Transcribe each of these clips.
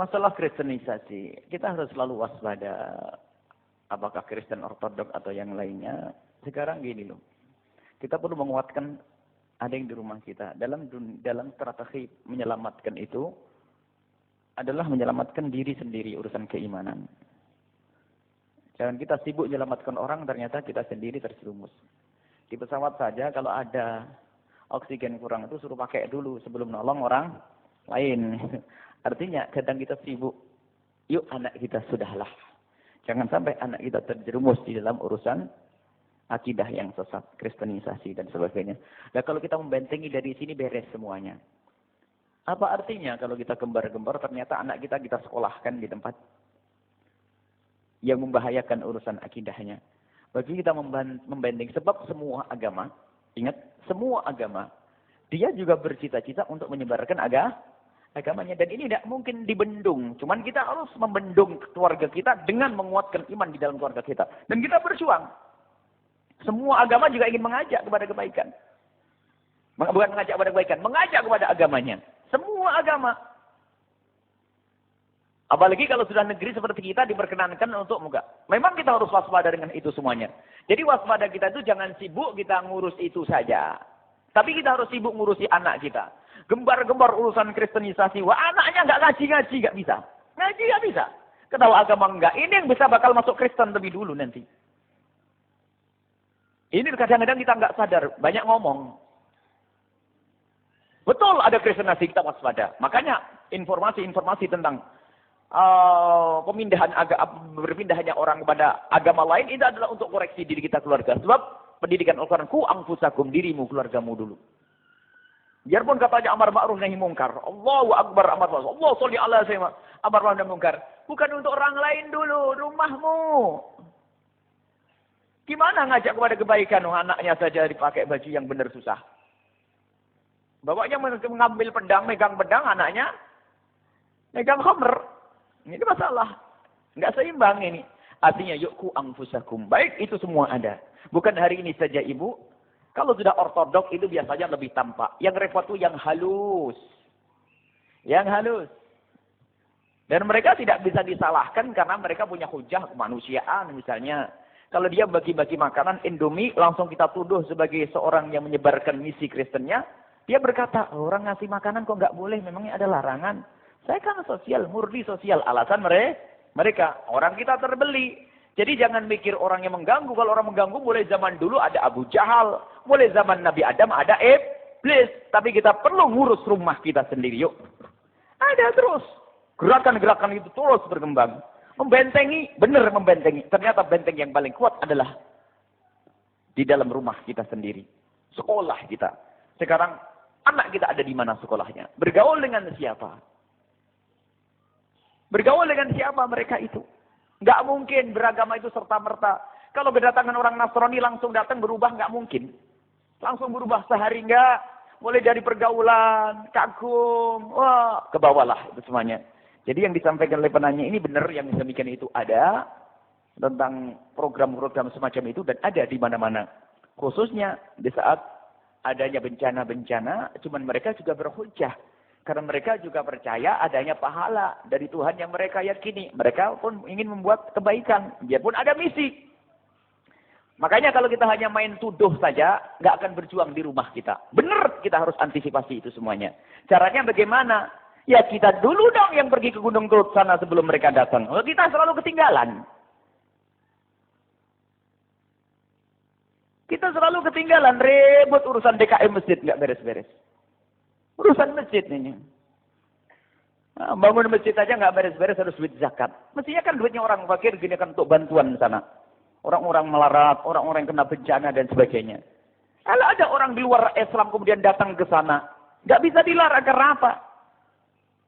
Masalah kristenisasi, kita harus selalu waspada. Apakah Kristen Ortodok atau yang lainnya. Sekarang gini loh. Kita perlu menguatkan ada yang di rumah kita. Dalam strategi menyelamatkan itu adalah menyelamatkan diri sendiri urusan keimanan. Jangan kita sibuk menyelamatkan orang, ternyata kita sendiri terjerumus. Di pesawat saja kalau ada oksigen kurang itu suruh pakai dulu sebelum nolong orang lain. Artinya kadang kita sibuk. Yuk anak kita sudahlah. Jangan sampai anak kita terjerumus di dalam urusan akidah yang sesat, kristenisasi dan sebagainya. Nah kalau kita membentengi dari sini beres semuanya. Apa artinya kalau kita gembar-gembar ternyata anak kita sekolahkan di tempat yang membahayakan urusan akidahnya. Bagi kita membenting sebab semua agama, ingat semua agama, dia juga bercita-cita untuk menyebarkan agamanya. Dan ini tidak mungkin dibendung. Cuman kita harus membendung keluarga kita dengan menguatkan iman di dalam keluarga kita. Dan kita berjuang. Semua agama juga ingin mengajak kepada kebaikan. Bukan mengajak kepada kebaikan, mengajak kepada agamanya. Semua agama. Apalagi kalau sudah negeri seperti kita diperkenankan untuk muka. Memang kita harus waspada dengan itu semuanya. Jadi waspada kita itu jangan sibuk kita ngurus itu saja. Tapi kita harus sibuk ngurusi anak kita. Gembar-gembar urusan kristenisasi. Wah anaknya nggak ngaji, nggak bisa. Ngaji nggak bisa. Ketawa agama enggak. Ini yang bisa bakal masuk Kristen lebih dulu nanti. Ini kadang-kadang kita nggak sadar. Banyak ngomong. Betul ada kristenisasi kita waspada. Makanya informasi-informasi tentang berpindahnya orang kepada agama lain itu adalah untuk koreksi diri kita keluarga. Sebab pendidikan Al-Quran ku anfusakum, dirimu keluargamu dulu. Biarpun katanya amar ma'ruf nahi mungkar. Allahu akbar amar ma'ruf. Allah sholli ala sayyidina amar ma'ruf nahi mungkar. Bukan untuk orang lain dulu, rumahmu. Gimana ngajak kepada kebaikan? Anaknya saja dipakai baju yang benar susah. Bapaknya mengambil pedang, megang pedang, anaknya megang khamr. Ini masalah. Enggak seimbang ini. Artinya yuk ku anfusakum. Baik itu semua ada. Bukan hari ini saja ibu. Kalau sudah ortodok itu biasanya lebih tampak. Yang repot itu yang halus. Yang halus. Dan mereka tidak bisa disalahkan karena mereka punya hujah kemanusiaan misalnya. Kalau dia bagi-bagi makanan Indomie langsung kita tuduh sebagai seorang yang menyebarkan misi Kristennya. Dia berkata, orang ngasih makanan kok nggak boleh, memangnya ada larangan. Saya kan sosial, murni sosial. Alasan mereka, orang kita terbeli. Jadi jangan mikir orang yang mengganggu. Kalau orang mengganggu, mulai zaman dulu ada Abu Jahal. Mulai zaman Nabi Adam ada Iblis. Tapi kita perlu ngurus rumah kita sendiri. Yuk. Ada terus. Gerakan-gerakan itu terus berkembang. Membentengi, benar membentengi. Ternyata benteng yang paling kuat adalah di dalam rumah kita sendiri. Sekolah kita. Sekarang anak kita ada di mana sekolahnya? Bergaul dengan siapa? Bergaul dengan siapa mereka itu? Nggak mungkin beragama itu serta-merta. Kalau kedatangan orang Nasrani langsung datang berubah, nggak mungkin. Langsung berubah sehari nggak. Mulai dari pergaulan, kagum, wah, ke bawahlah itu semuanya. Jadi yang disampaikan oleh penanya ini benar, yang demikian itu ada. Tentang program-program semacam itu dan ada di mana-mana. Khususnya di saat adanya bencana-bencana, cuman mereka juga berhujjah. Karena mereka juga percaya adanya pahala dari Tuhan yang mereka yakini. Mereka pun ingin membuat kebaikan. Biarpun ada misi. Makanya kalau kita hanya main tuduh saja, nggak akan berjuang di rumah kita. Benar, kita harus antisipasi itu semuanya. Caranya bagaimana? Ya kita dulu dong yang pergi ke Gunung Kelut sana sebelum mereka datang. Kita selalu ketinggalan. Kita selalu ketinggalan. Ribut urusan DKM masjid nggak beres-beres. Urusan masjid ini. Nah, bangun masjid aja nggak beres-beres harus duit zakat. Mestinya kan duitnya orang fakir gini kan untuk bantuan sana. Orang-orang melarat, orang-orang yang kena bencana dan sebagainya. Kalau ada orang di luar Islam kemudian datang ke sana, nggak bisa dilarang karena apa?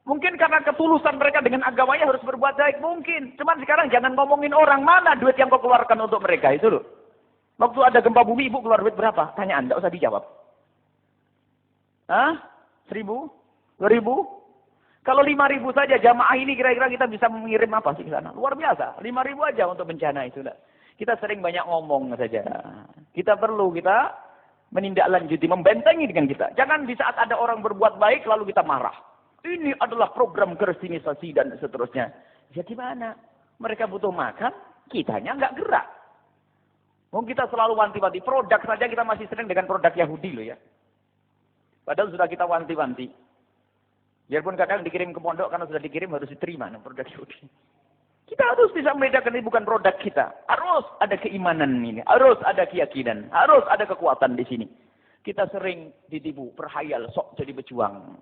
Mungkin karena ketulusan mereka dengan agamanya harus berbuat baik. Mungkin. Cuman sekarang jangan ngomongin orang mana duit yang kau keluarkan untuk mereka itu loh. Waktu ada gempa bumi ibu keluar duit berapa? Tanyaan, nggak usah dijawab. Hah? 1.000? 2.000? Kalau 5.000 saja jamaah ini kira-kira kita bisa mengirim apa sih ke sana? Luar biasa. 5.000 aja untuk bencana itu. Kita sering banyak ngomong saja. Kita menindaklanjuti, membentengi dengan kita. Jangan di saat ada orang berbuat baik lalu kita marah. Ini adalah program kristenisasi dan seterusnya. Ya gimana? Mereka butuh makan, kitanya nggak gerak. Mungkin kita selalu wanti-wanti. Produk saja kita masih sering dengan produk Yahudi loh ya. Padahal sudah kita wanti-wanti. Biarpun kadang dikirim ke pondok karena sudah dikirim harus diterima produk Yahudi. Kita harus bisa membedakan ini bukan produk kita. Harus ada keimanan ini. Harus ada keyakinan. Harus ada kekuatan di sini. Kita sering ditipu, perhayal, sok jadi pejuang.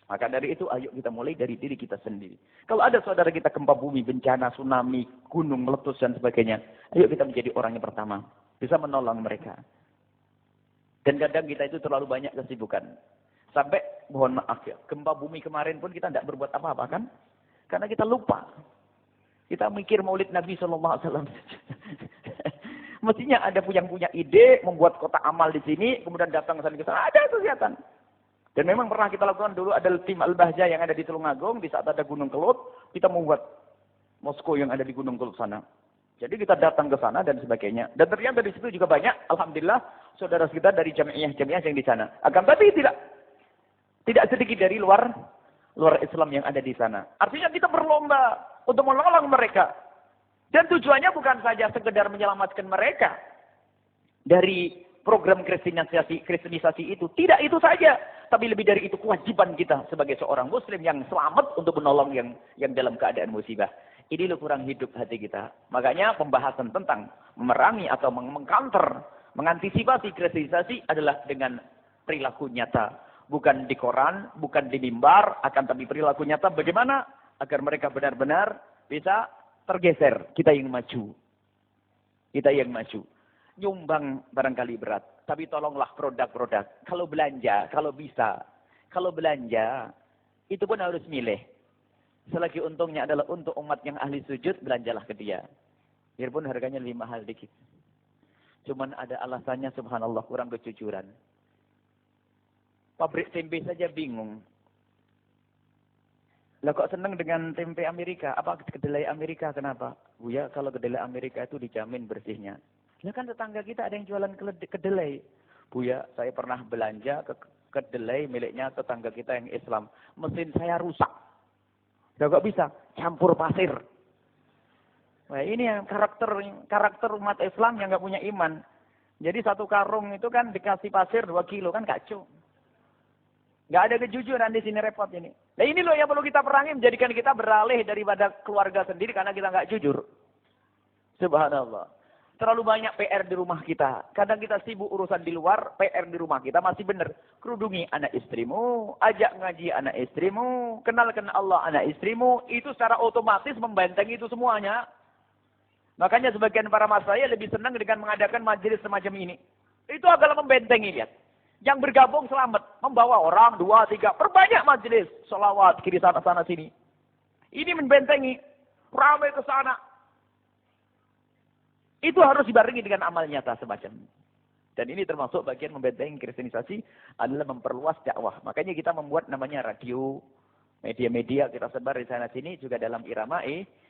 Maka dari itu ayo kita mulai dari diri kita sendiri. Kalau ada saudara kita gempa bumi, bencana, tsunami, gunung meletus dan sebagainya. Ayo kita menjadi orang yang pertama. Bisa menolong mereka. Dan kadang kita itu terlalu banyak kesibukan. Sampai, mohon maaf ya, gempa bumi kemarin pun kita tidak berbuat apa-apa kan? Karena kita lupa. Kita mikir maulid Nabi SAW. Mestinya ada yang punya ide, membuat kotak amal di sini, kemudian datang ke sana. Ada kegiatan. Dan memang pernah kita lakukan dulu, ada tim Al-Bahjah yang ada di Tulungagung, di saat ada Gunung Kelut, kita membuat Moskow yang ada di Gunung Kelut sana. Jadi kita datang ke sana dan sebagainya. Dan ternyata di situ juga banyak, alhamdulillah, saudara kita dari jamiah-jamiah yang di sana. Akan tapi tidak sedikit dari luar Islam yang ada di sana. Artinya kita berlomba untuk menolong mereka. Dan tujuannya bukan saja sekedar menyelamatkan mereka dari program kristenisasi itu. Tidak itu saja. Tapi lebih dari itu kewajiban kita sebagai seorang muslim yang selamat untuk menolong yang dalam keadaan musibah. Ini loh kurang hidup hati kita. Makanya pembahasan tentang memerangi atau mengcounter, mengantisipasi kristenisasi adalah dengan perilaku nyata. Bukan di koran, bukan di mimbar, akan tapi perilaku nyata bagaimana agar mereka benar-benar bisa tergeser. Kita yang maju. Kita yang maju. Nyumbang barangkali berat. Tapi tolonglah produk-produk. Kalau belanja, kalau bisa. Kalau belanja, itu pun harus milih. Selagi untungnya adalah untuk umat yang ahli sujud, belanjalah ke dia. Biarpun harganya lebih mahal dikit. Cuman ada alasannya subhanallah kurang kejujuran. Pabrik tempe saja bingung. Lah kok seneng dengan tempe Amerika? Apa kedelai Amerika? Kenapa? Buya, kalau kedelai Amerika itu dijamin bersihnya. Lah kan tetangga kita ada yang jualan kedelai. Buya, saya pernah belanja ke kedelai miliknya tetangga kita yang Islam. Mesin saya rusak. Lah kok bisa? Campur pasir. Nah ini yang karakter umat Islam yang nggak punya iman. Jadi satu karung itu kan dikasih pasir 2 kilo kan kacau. Nggak ada kejujuran di sini repot ini. Nah ini loh yang perlu kita perangi menjadikan kita beralih daripada keluarga sendiri karena kita nggak jujur. Subhanallah. Terlalu banyak PR di rumah kita. Kadang kita sibuk urusan di luar, PR di rumah kita masih benar. Kerudungi anak istrimu, ajak ngaji anak istrimu, kenalkan Allah anak istrimu. Itu secara otomatis membentengi itu semuanya. Makanya sebagian para mas saya lebih senang dengan mengadakan majelis semacam ini. Itu adalah membentengi, lihat. Yang bergabung selamat. Membawa orang, 2, 3. Perbanyak majelis. Sholawat, kiri sana sini. Ini membentengi. Ramai ke sana. Itu harus dibarengi dengan amal nyata semacam ini. Dan ini termasuk bagian membentengi kristenisasi adalah memperluas dakwah. Makanya kita membuat namanya radio, media-media kita sebar di sana sini juga dalam irama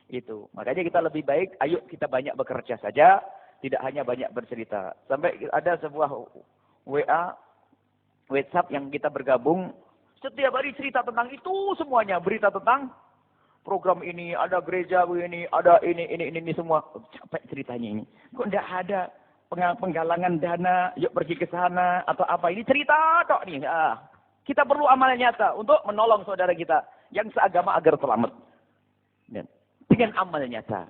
itu. Makanya kita lebih baik, ayo kita banyak bekerja saja, tidak hanya banyak bercerita. Sampai ada sebuah WhatsApp yang kita bergabung, setiap hari cerita tentang itu semuanya, berita tentang program ini, ada gereja ini, ada ini semua. Capek ceritanya ini. Kok enggak ada penggalangan dana, yuk pergi ke sana, atau apa. Ini cerita kok nih. Kita perlu amal nyata untuk menolong saudara kita yang seagama agar selamat. Dengan amal nyata.